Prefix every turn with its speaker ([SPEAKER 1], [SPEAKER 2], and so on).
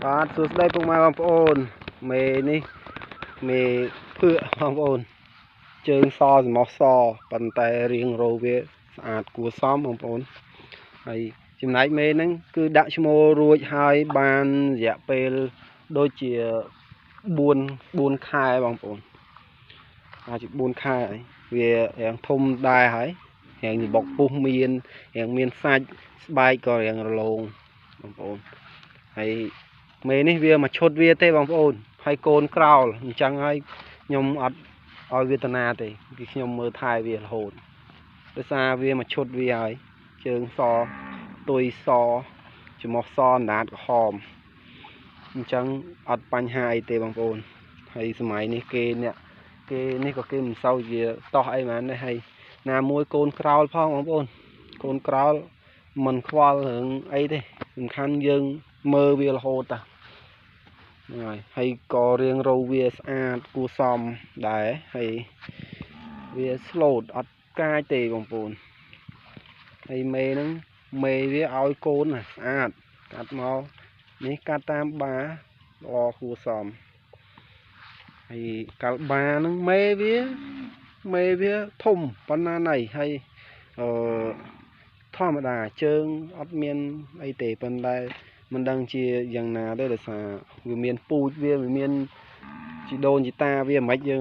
[SPEAKER 1] បាទសួស្តីពុកម៉ែបងប្អូនមេនេះមេភឿបងប្អូនជើងសសម្ោះសប៉ុន្តែរៀងរោវាស្អាតគួរសមបងប្អូនហើយចំណែកមេហ្នឹងគឺដាក់ឈ្មោះរួចហើយបានរយៈពេលដូចជា4ខែបងប្អូនអាចជា4ខែហើយវារៀងធំដែរហើយរៀងបុកពុះមានរៀងមានសាច់ស្បែកក៏រៀងរលោងបងប្អូនហើយមេនេះវាមកឈុតវាទេបងប្អូនហើយកូនក្រោលអញ្ចឹងហើយខ្ញុំអត់ឲ្យវាតាណាទេគឺខ្ញុំមើលថែវារហូតដោយសារវាមកឈុតវាហើយជើងសទុយសច្រមុះសអណ្ដាតក្រហមអញ្ចឹងអត់បញ្ហាអីទេបងប្អូនហើយសម័យនេះគេនេះក៏គេមិនសូវជាតោះអីមែនទេហើយណាមួយកូនក្រោលផងបងប្អូនកូនក្រោលមិនខ្វល់រឿងអីទេសំខាន់យើងមើលវារហូតតាហើយក៏រៀងរោវាស្អាតគួរសមដែរហើយវាស្លូតអត់កាចទេបងប្អូនហើយមេហ្នឹងមេវាឲ្យកូនស្អាតកាត់មកនេះកាត់តាមបាល្អគួរសមហើយកាល់បាហ្នឹងមេវាធំប៉ុណ្ណាណីហើយធម្មតាជើងអត់មានអីទេប៉ុន្តែមិនដឹងជាយ៉ាងណាទេដោយសារវាមានពូជវាមានជីដូនជីតាវាមិនយើង